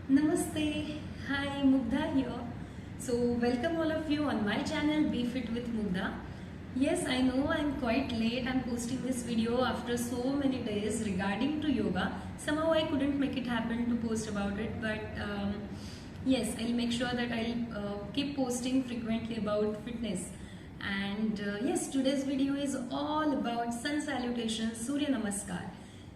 Namaste. Hi, Mugdha here. So, welcome all of you on my channel Be Fit with Mugdha. Yes, I know I'm quite late. I'm posting this video after so many days regarding to yoga. Somehow I couldn't make it happen to post about it, but yes, I'll make sure that I'll keep posting frequently about fitness. And yes, today's video is all about sun salutation, Surya Namaskar.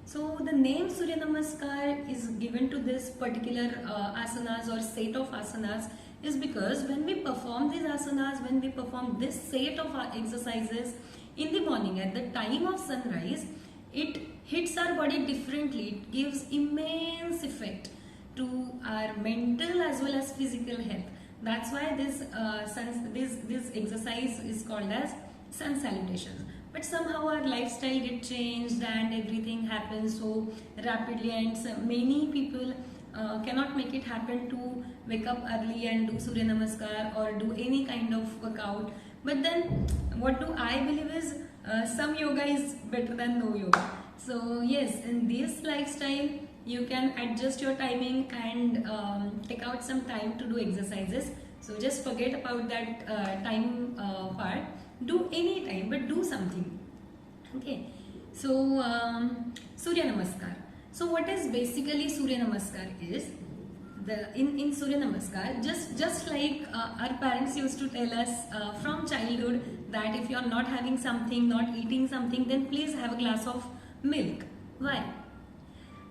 So the name Surya Namaskar is given to this particular asanas or set of asanas is because when we perform these asanas, when we perform this set of exercises in the morning at the time of sunrise, it hits our body differently. It gives immense effect to our mental as well as physical health. That's why this exercise is called as sun salutations. But somehow our lifestyle get changed and everything happens so rapidly, and so many people cannot make it happen to wake up early and do Surya Namaskar or do any kind of workout. But then what do I believe is some yoga is better than no yoga. So yes, in this lifestyle you can adjust your timing and take out some time to do exercises. So just forget about that time part. Do any time, but do something. Okay. So Surya Namaskar. So what is basically Surya Namaskar is in Surya Namaskar, just like our parents used to tell us from childhood that if you are not having something, not eating something, then please have a glass of milk. Why?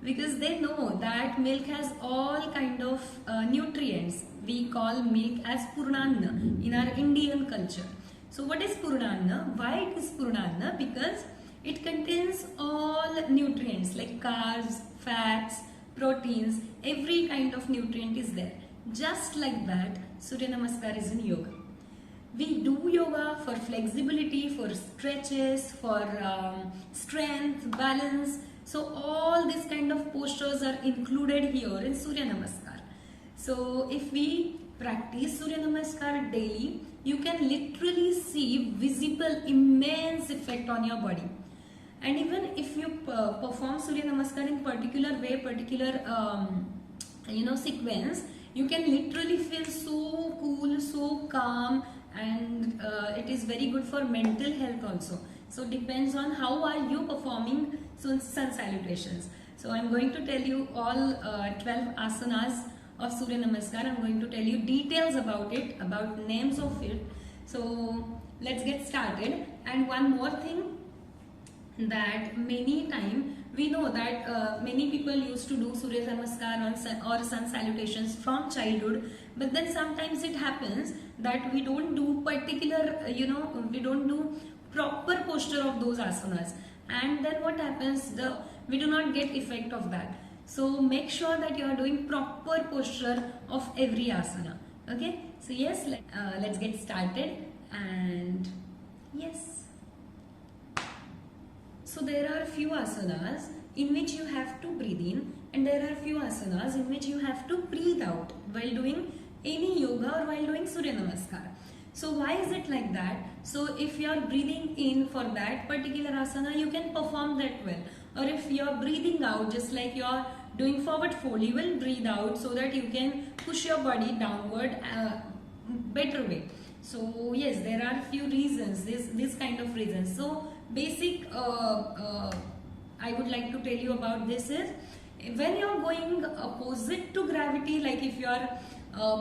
Because they know that milk has all kind of nutrients. We call milk as Purnanna in our Indian culture. So what is Purnanna? Why it is Purnanna? Because it contains all nutrients like carbs, fats, proteins, every kind of nutrient is there. Just like that, Surya Namaskar is in yoga. We do yoga for flexibility, for stretches, for strength, balance. So all these kind of postures are included here in Surya Namaskar. So if we practice Surya Namaskar daily, you can literally see visible immense effect on your body. And even if you perform Surya Namaskar in particular way, particular sequence, you can literally feel so cool, so calm, and it is very good for mental health also. So depends on how are you performing sun salutations. So I'm going to tell you all 12 asanas of Surya Namaskar. I'm going to tell you details about it, about names of it. So let's get started. And one more thing, that many time we know that many people used to do Surya Namaskar or sun salutations from childhood, but then sometimes it happens that we don't do particular, we don't do proper posture of those asanas, and then what happens, we do not get effect of that. So make sure that you are doing proper posture of every asana. Okay, so yes, let's get started. And yes, so there are few asanas in which you have to breathe in, and there are few asanas in which you have to breathe out while doing any yoga or while doing Surya Namaskar. So why is it like that? So if you are breathing in for that particular asana, you can perform that well. Or if you are breathing out, just like you are doing forward fold, you will breathe out so that you can push your body downward better way. So yes, there are few reasons, this kind of reasons. So basic I would like to tell you about this is, when you are going opposite to gravity, like if you are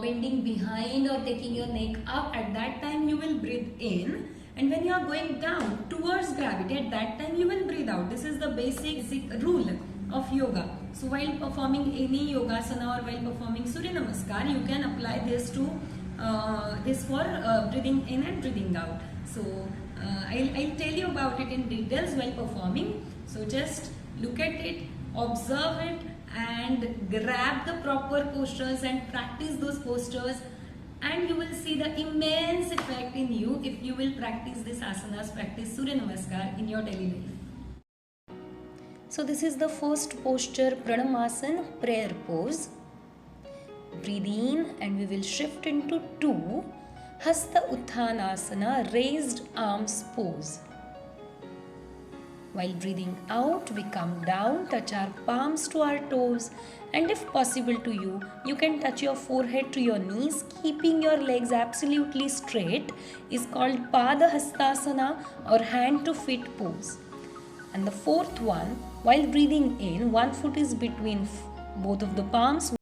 bending behind or taking your neck up, at that time you will breathe in, and when you are going down towards gravity, at that time you will breathe out. This is the basic rule of yoga. So while performing any yogasana or while performing Surya Namaskar, you can apply this to this for breathing in and breathing out. So I'll tell you about it in details while performing. So just look at it, observe it, and grab the proper postures and practice those postures, and you will see the immense effect in you if you will practice this asanas, practice Surya Namaskar in your daily life. So this is the first posture, Pranamasana, prayer pose. Breathe in and we will shift into 2, Hasta Utthanasana, raised arms pose. While breathing out, we come down, touch our palms to our toes, and if possible to you, you can touch your forehead to your knees, keeping your legs absolutely straight, is called Padahastasana or hand to feet pose. And the fourth one, while breathing in, one foot is between both of the palms.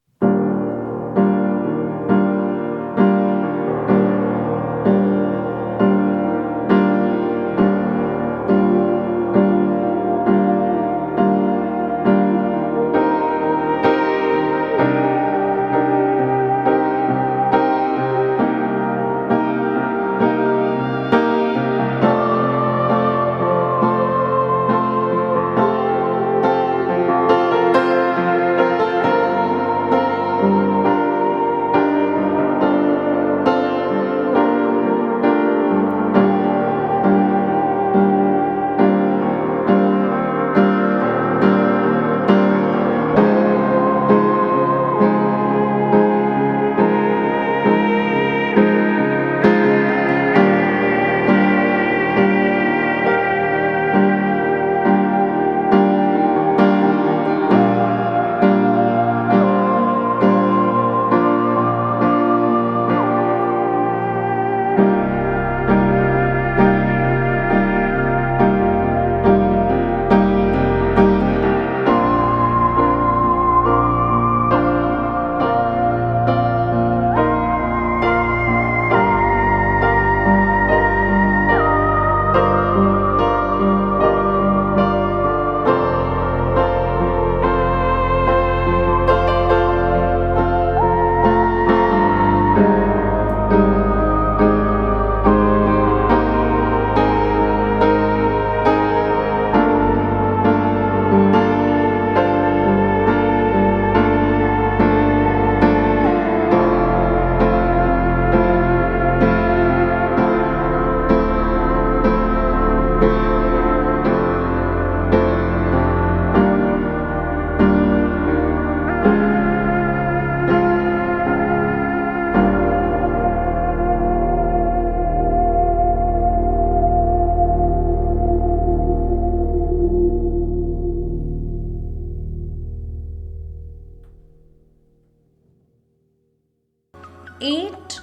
8.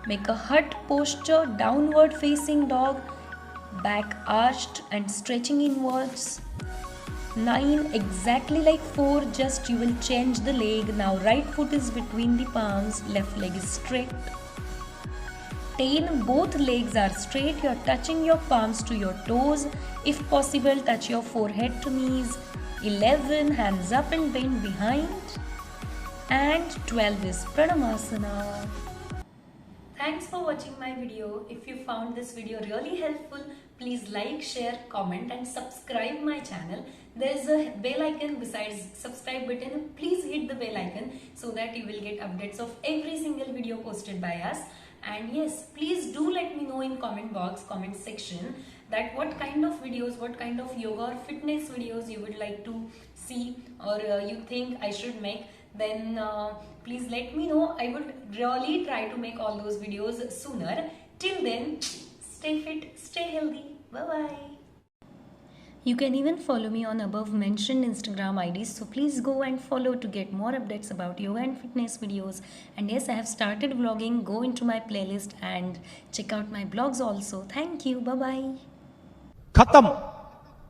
Make a hut posture, downward facing dog, back arched and stretching inwards. 9. Exactly like 4, just you will change the leg. Now right foot is between the palms, left leg is straight. 10. Both legs are straight. You are touching your palms to your toes. If possible, touch your forehead to knees. 11. Hands up and bend behind. And 12 is Pranamasana. Thanks for watching my video. If you found this video really helpful, please like, share, comment and subscribe my channel. There is a bell icon besides subscribe button. Please hit the bell icon so that you will get updates of every single video posted by us. And yes, please do let me know in comment box, comment section, that what kind of videos, what kind of yoga or fitness videos you would like to see or you think I should make. Then please let me know. I would really try to make all those videos sooner. Till then, stay fit, stay healthy. Bye-bye. You can even follow me on above mentioned Instagram IDs. So please go and follow to get more updates about yoga and fitness videos. And yes, I have started vlogging. Go into my playlist and check out my blogs also. Thank you. Bye-bye. खत्म।